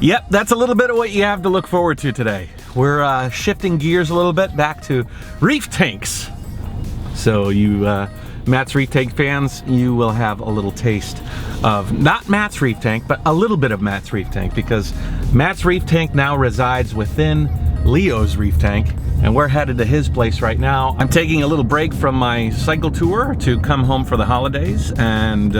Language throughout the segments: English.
Yep, that's a little bit of what you have to look forward to today. We're shifting gears a little bit back to reef tanks. So you Matt's Reef Tank fans, you will have a little taste of not Matt's Reef Tank, but a little bit of Matt's Reef Tank, because Matt's Reef Tank now resides within Leo's Reef Tank, and we're headed to his place right now. I'm taking a little break from my cycle tour to come home for the holidays, and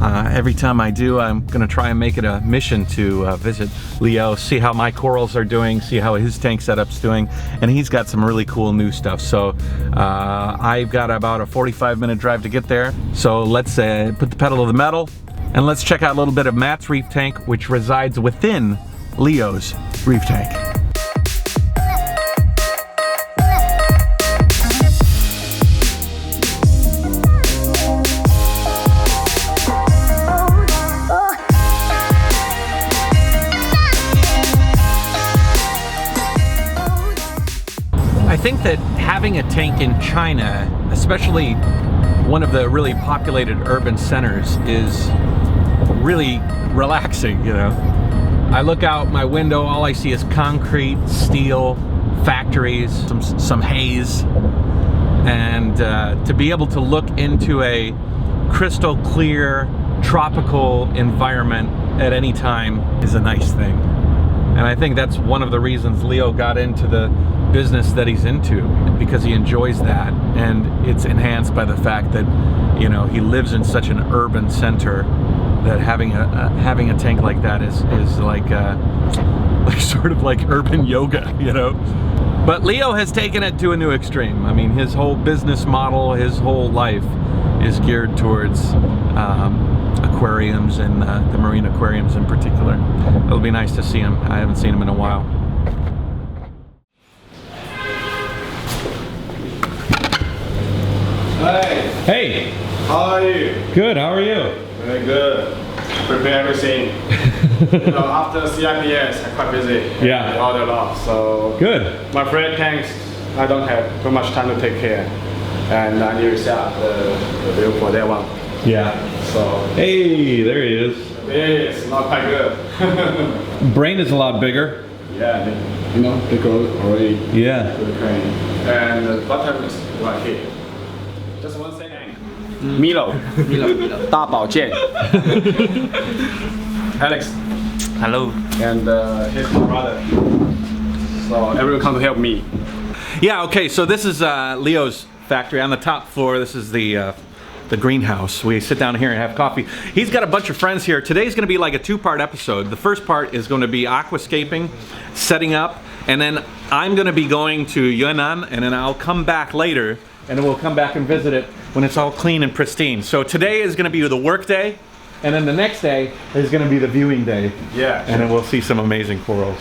every time I do, I'm gonna try and make it a mission to visit Leo, see how my corals are doing, see how his tank setup's doing, and he's got some really cool new stuff. So I've got about a 45-minute drive to get there. So let's put the pedal to the metal, and let's check out a little bit of Matt's Reef Tank, which resides within Leo's Reef Tank. I think that having a tank in China, especially one of the really populated urban centers, is really relaxing, you know. I look out my window, all I see is concrete, steel, factories, some haze, and to be able to look into a crystal clear tropical environment at any time is a nice thing. And I think that's one of the reasons Leo got into the business that he's into, because he enjoys that, and it's enhanced by the fact that, you know, he lives in such an urban center that having a tank like that is like sort of like urban yoga, you know. But Leo has taken it to a new extreme. I mean, his whole business model, his whole life is geared towards aquariums, and the marine aquariums in particular. It'll be nice to see him. I haven't seen him in a while. Hi. Hey. How are you? Good. How are you? Very good. Prepare everything. You know, after CIPS, I'm quite busy. Yeah. I order a lot, so. Good. My friend tanks, I don't have too much time to take care, and I need to set up the bill for that one. Yeah. So. Hey, there he is. It's not quite good. Brain is a lot bigger. Yeah, you know, they go already. Yeah. To the crane. And the bottom is right here. Just one second. Milo. 大保健. Alex. Hello. And here's my brother. So everyone come to help me. Yeah, okay, so this is Leo's factory. On the top floor, this is the greenhouse. We sit down here and have coffee. He's got a bunch of friends here. Today's gonna be like a two-part episode. The first part is gonna be aquascaping, setting up, and then I'm gonna be going to Yunnan, and then I'll come back later, and then we'll come back and visit it when it's all clean and pristine. So today is gonna be the work day, and then the next day is gonna be the viewing day. Yeah. And then we'll see some amazing corals.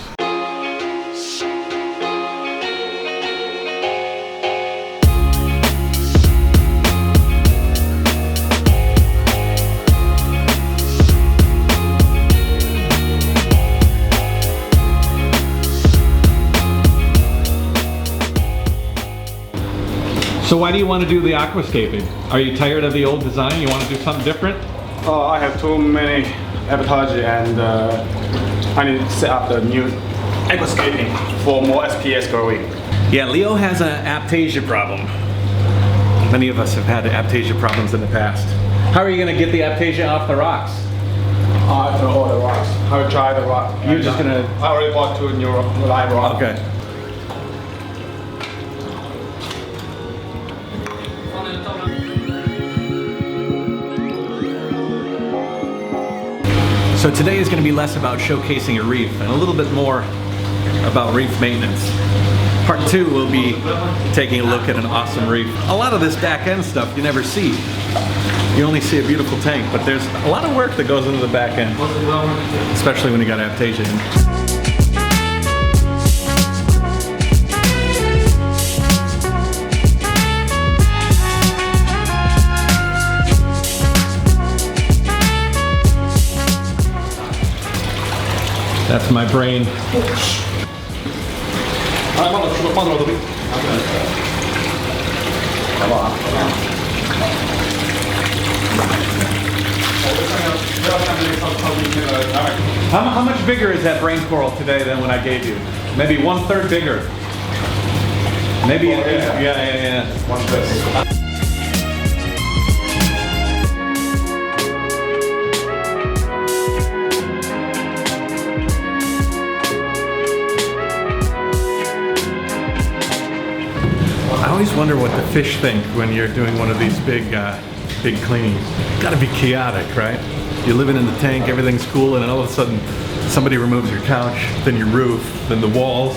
So why do you want to do the aquascaping? Are you tired of the old design? You want to do something different? Oh, I have too many Aptasia, and I need to set up the new aquascaping for more SPS growing. Yeah, Leo has an Aptasia problem. Many of us have had Aptasia problems in the past. How are you going to get the Aptasia off the rocks? I throw all the rocks. I will try the rock. You're just gonna... I already bought two new live rocks. Okay. So today is going to be less about showcasing a reef and a little bit more about reef maintenance. Part 2 will be taking a look at an awesome reef. A lot of this back end stuff you never see. You only see a beautiful tank, but there's a lot of work that goes into the back end, especially when you got Aptasia in. That's my brain. How much bigger is that brain coral today than when I gave you? Maybe 1/3 bigger. Maybe, yeah. 1/3. I always wonder what the fish think when you're doing one of these big cleanings. It's gotta be chaotic, right? You're living in the tank, everything's cool, and then all of a sudden somebody removes your couch, then your roof, then the walls.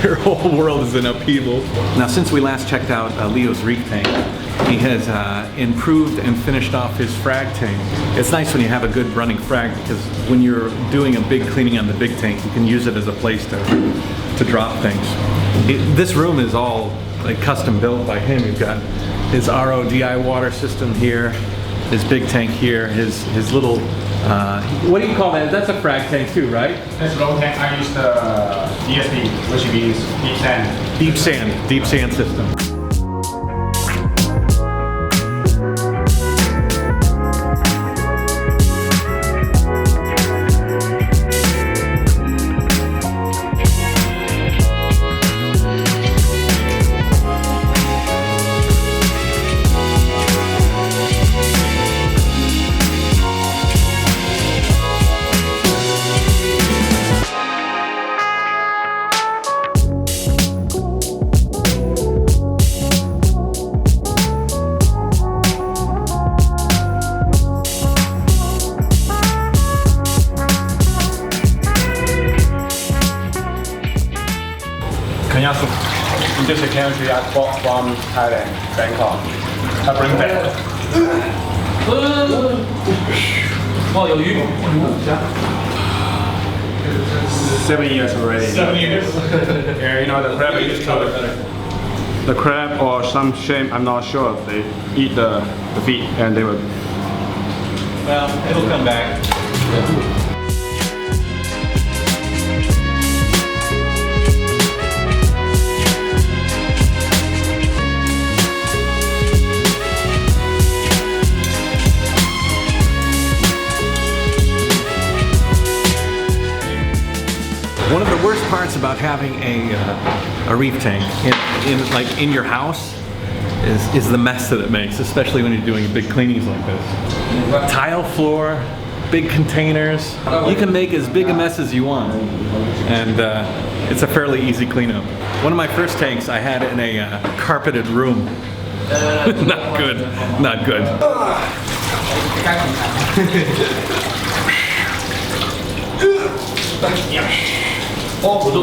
Their whole world is in upheaval. Now, since we last checked out Leo's reef tank, he has improved and finished off his frag tank. It's nice when you have a good running frag because when you're doing a big cleaning on the big tank, you can use it as a place to drop things. This room is all like custom built by him. You've got his RODI water system here, his big tank here, his little, what do you call that? That's a frag tank too, right? That's a low tank. I use the DSD, which means deep sand. Deep sand system. Just a country I bought from Thailand, Bangkok. I bring back. Oh, 有鱼。 7 years already. 7 years. Yeah, you know the crab is the crab or some shrimp, I'm not sure. They eat the feet and they will. Well, it'll come back. One of the worst parts about having a reef tank in your house is the mess that it makes, especially when you're doing big cleanings like this. Tile floor, big containers. You can make as big a mess as you want, and it's a fairly easy cleanup. One of my first tanks I had in a carpeted room. Not good, not good. Oh, go,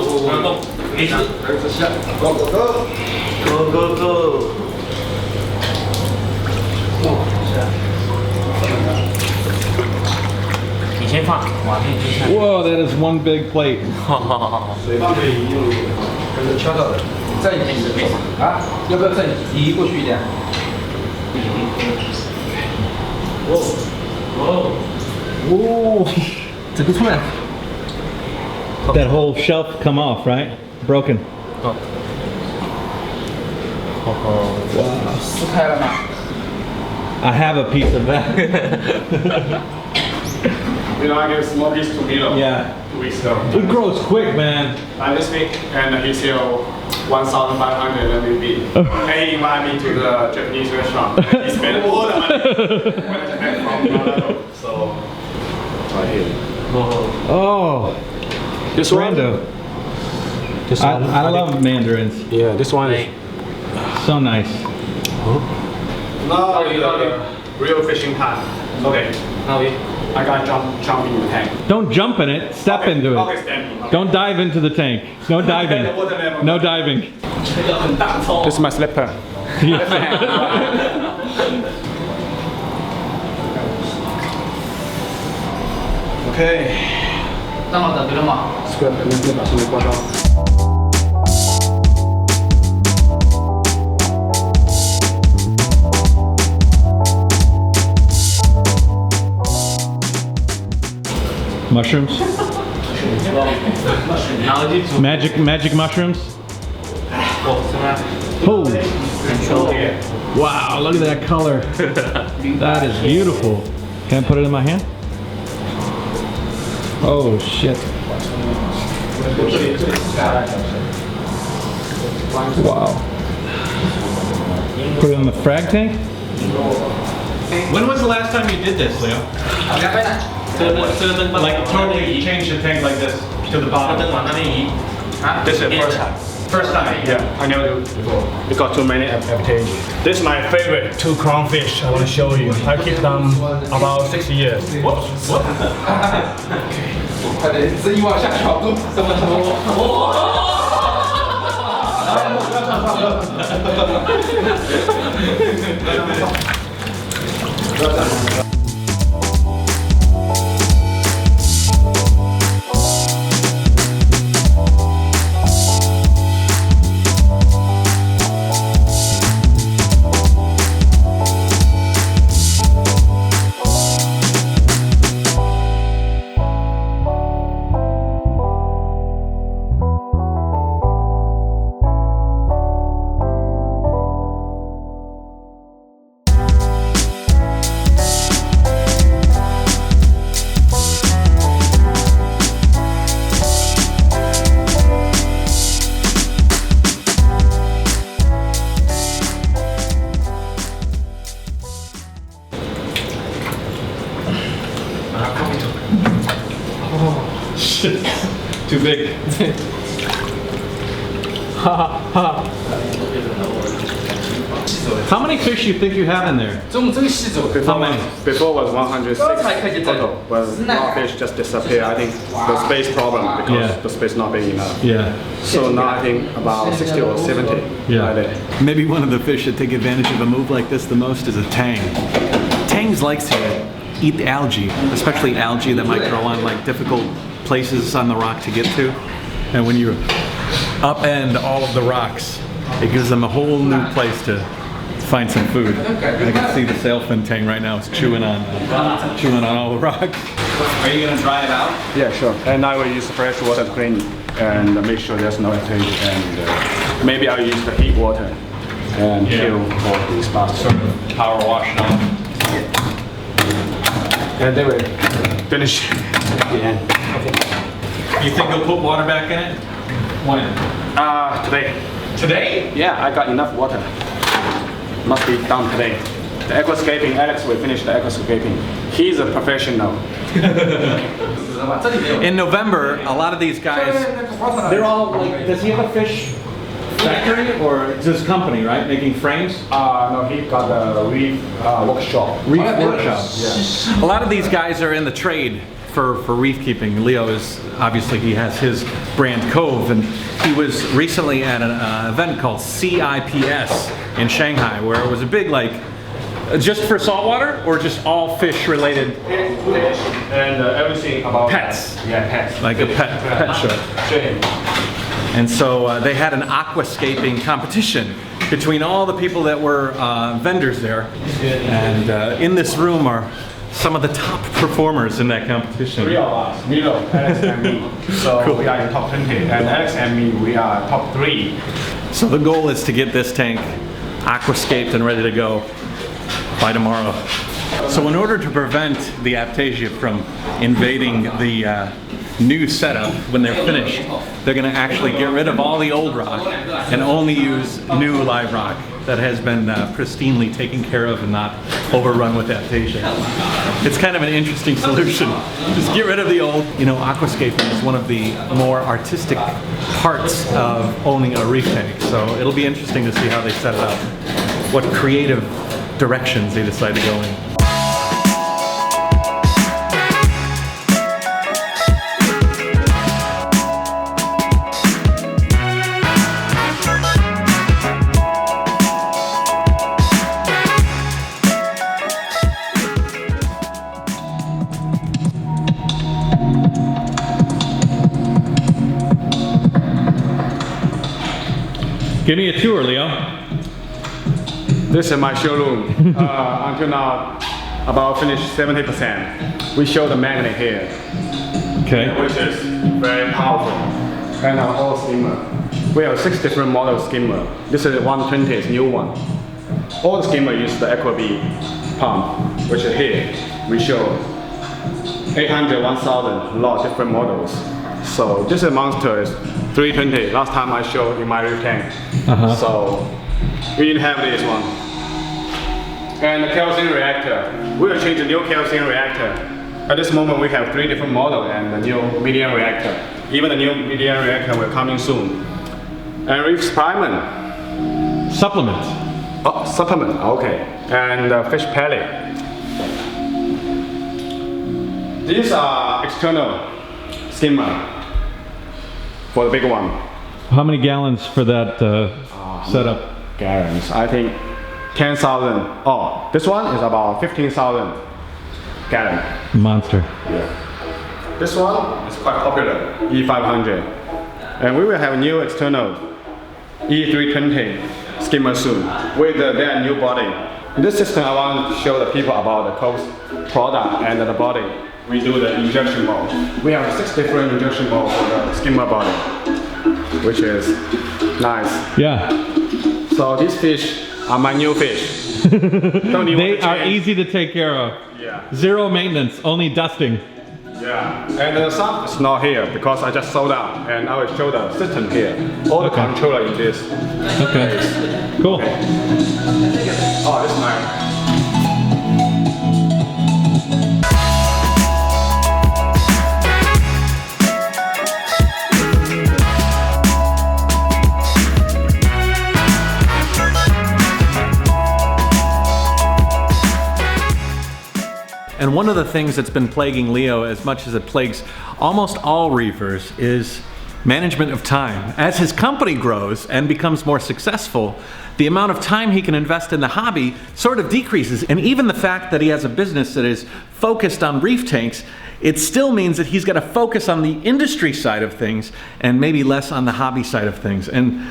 go, go. Whoa, that is one big plate. That whole shelf come off, right? Broken. Wow. I have a piece of that. You know, I gave a small piece to Milo. Yeah. 2 weeks ago. It grows quick, man. And this week, and he sell 1,500 RMB. And he invited me to the Japanese restaurant. He spent all the money when I came from Colorado. So, right here. Oh. This Brando. one. I love mandarins. Yeah, this one is So nice. now the real fishing time. Okay. I gotta jump in the tank. Don't jump in it. Step into it. Okay, stand. Okay. Don't dive into the tank. No diving. No diving. This is my slipper. Okay. 那么等对了吗？ Square，把上面挂上。 Mushrooms. Magic mushrooms. Oh. Wow, look at that color. That is beautiful. Can I put it in my hand? Oh shit. Wow. Put it in the frag tank? When was the last time you did this, Leo? Like totally changed the tank like this to the bottom? This is the first time. First time? Yeah, I never do before. We got too many Aptasia. This is my favorite 2 clownfish. I want to show you. I keep them about 6 years. Whoops. What? 这一往下调度，怎么Shit. Too big. How many fish do you think you have in there? How many? Before was 106 total, but now fish just disappear. I think the space problem because the space not big enough. Yeah. So now I think about 60 or 70. Yeah. Maybe one of the fish that take advantage of a move like this the most is a tang. Tangs likes to eat algae, especially algae that might grow on like difficult places on the rock to get to. And when you upend all of the rocks, it gives them a whole new place to find some food. I can see the sailfin tang right now. It's chewing on all the rocks. Are you gonna dry it out? Yeah, sure. And I will use fresh water to clean and make sure there's no Aptasia. And maybe I'll use the heat water and kill all these spots. Sort of power wash it off. And they will finish the end. You think you'll put water back in it? When? Today. Today? Yeah, I got enough water. Must be done today. The aquascaping, Alex will finish the aquascaping. He's a professional. In November, a lot of these guys, they're all like, does he have a fish factory or it's his company, right? Making frames? No, he got the Reef workshop. Reef workshop. Yeah. A lot of these guys are in the trade for reef keeping. Leo is, obviously he has his brand COVE, and he was recently at an event called CIPS in Shanghai where it was a big like, just for saltwater or just all fish related? Fish and everything about pets. Yeah, pets. Like a pet show. Show him. And so they had an aquascaping competition between all the people that were vendors there. And in this room are some of the top performers in that competition. 3 of us, Milo, Alex and me. So cool. We are in top 20, and Alex and me, we are top 3. So the goal is to get this tank aquascaped and ready to go by tomorrow. So in order to prevent the Aptasia from invading the new setup, when they're finished, they're going to actually get rid of all the old rock and only use new live rock that has been pristinely taken care of and not overrun with Aptasia. It's kind of an interesting solution. Just get rid of the old. You know, aquascaping is one of the more artistic parts of owning a reef tank, so it'll be interesting to see how they set it up, what creative directions they decide to go in. Give me a tour, Leo. This is my showroom. Until now, about finished 70%. We show the magnet here. Okay. Which is very powerful. And our whole skimmer. We have 6 different model skimmer. This is 120, new one. All the skimmer use the Aquabee pump, which is here. we show 800, 1000, a lot of different models. So this monster is 320. Last time I showed in my reef tank. So we didn't have this one. And the kerosene reactor. We will change the new kerosene reactor. At this moment we have 3 different models and the new medium reactor. Even the new medium reactor will coming soon. And reef supplement. Supplement. Oh, supplement, okay. And fish pellet. These are external skimmer for the big one. How many gallons for that setup? Gallons, I think 10,000. Oh, this one is about 15,000 gallon. Monster. Yeah. This one is quite popular, E500. And we will have a new external E320 skimmer soon with their new body. In this system, I want to show the people about the COVE product and the body. We do the injection mold. We have 6 different injection molds for the skimmer body, which is nice. Yeah. So these fish are my new fish. Don't even They are easy to take care of. Yeah. Zero maintenance, only dusting. Yeah. And the sub is not here because I just sold out, and I will show the system here. All the controller in this. Okay. Cool. Oh, this is nice. And one of the things that's been plaguing Leo as much as it plagues almost all reefers is management of time. As his company grows and becomes more successful, the amount of time he can invest in the hobby sort of decreases. And even the fact that he has a business that is focused on reef tanks, it still means that he's got to focus on the industry side of things and maybe less on the hobby side of things. And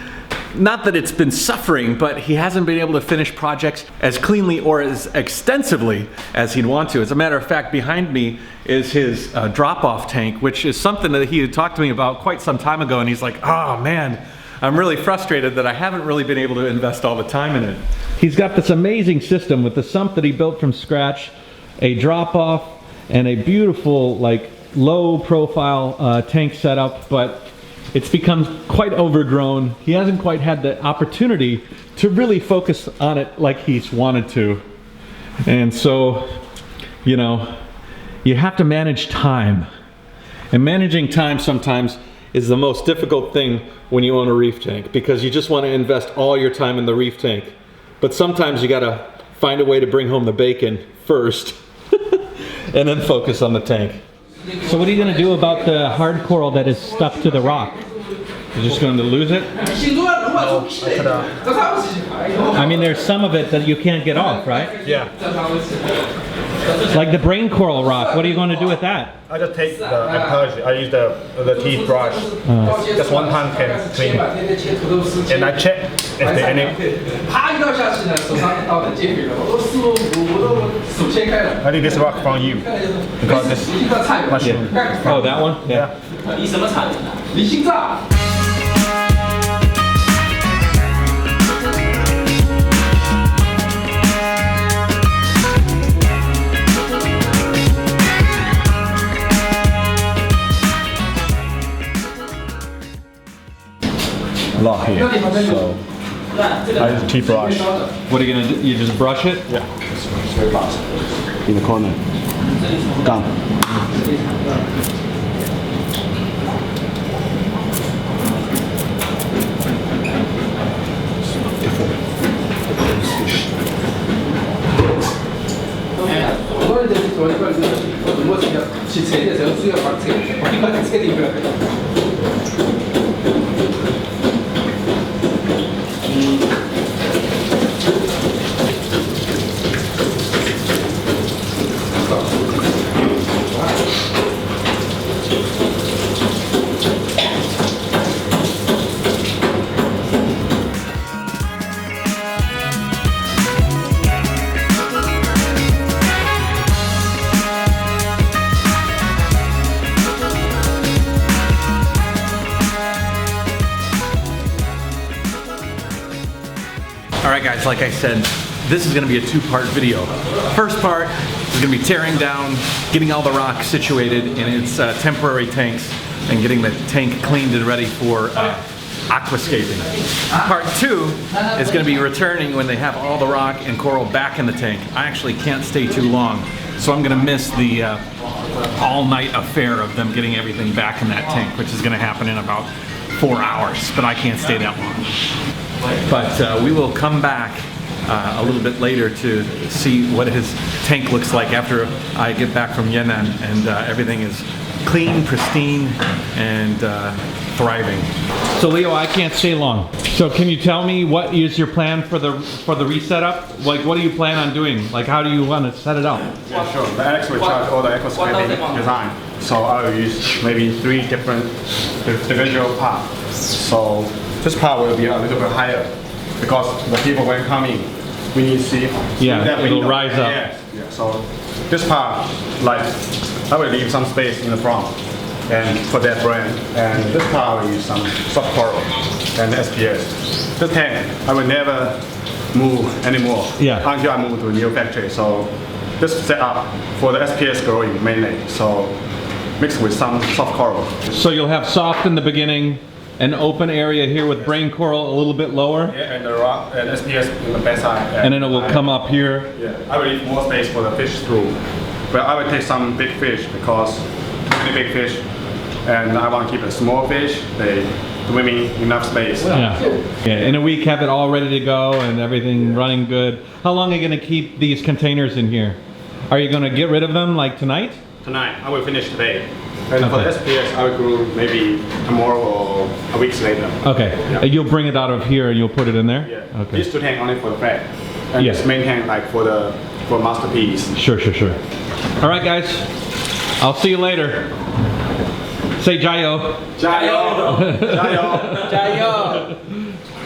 not that it's been suffering, but he hasn't been able to finish projects as cleanly or as extensively as he'd want to. As a matter of fact, behind me is his drop-off tank, which is something that he had talked to me about quite some time ago, and he's like, oh man, I'm really frustrated that I haven't really been able to invest all the time in it. He's got this amazing system with the sump that he built from scratch, a drop-off, and a beautiful, like, low-profile tank setup, but it's become quite overgrown. He hasn't quite had the opportunity to really focus on it like he's wanted to. And so, you know, you have to manage time. And managing time sometimes is the most difficult thing when you own a reef tank, because you just want to invest all your time in the reef tank. But sometimes you gotta find a way to bring home the bacon first and then focus on the tank. So what are you going to do about the hard coral that is stuck to the rock? You're just going to lose it? I mean, there's some of it that you can't get off, right? Yeah. Like the brain coral rock, what are you going to do with that? I just take the Aptasia. I use the teeth brush. Just one time can clean. And I check if there's any. I think this rock from you because this mushroom. Oh, that one? Yeah. A lot here. So I use a teeth brush. What are you going to do? You just brush it? Yeah. It's very fast. In the corner. Gone. Alright guys, like I said, this is going to be a 2-part video. First part, We're going to be tearing down, getting all the rock situated in its temporary tanks, and getting the tank cleaned and ready for aquascaping. Part 2 is going to be returning when they have all the rock and coral back in the tank. I actually can't stay too long, so I'm going to miss the all-night affair of them getting everything back in that tank, which is going to happen in about 4 hours, but I can't stay that long. But we will come back a little bit later to see what his tank looks like after I get back from Yan'an and everything is clean, pristine, and thriving. So Leo, I can't stay long. So can you tell me what is your plan for the resetup? Like, what do you plan on doing? Like, how do you want to set it up? Yeah, sure. The Alex will charge all the aquascaping design. So I will use maybe 3 different individual parts. So this part will be a little bit higher because the people when coming, we need to see. Yeah, it'll rise up. Yeah. So this part, like, I will leave some space in the front and for that brand. And this part I will use some soft coral and SPS. This tank I will never move anymore until I move to a new factory. So this setup for the SPS growing mainly. So mixed with some soft coral. So you'll have soft in the beginning, an open area here with brain coral a little bit lower. Yeah, and the rock and SPS in the back side. And then it will come up here. Yeah, I will leave more space for the fish through. But I will take some big fish because too many big fish, and I want to keep a small fish. They swimming enough space. Yeah. In a week, have it all ready to go and everything running good. How long are you going to keep these containers in here? Are you going to get rid of them like tonight? Tonight, I will finish today. And for the SPS, I will grow maybe tomorrow or a week later. Okay. Yeah. You'll bring it out of here and you'll put it in there? Yeah. Okay. These 2 tanks only for the frag. And this main tank like for masterpiece. Sure. All right, guys. I'll see you later. Say Jayoe. Jayoe. Jayoe.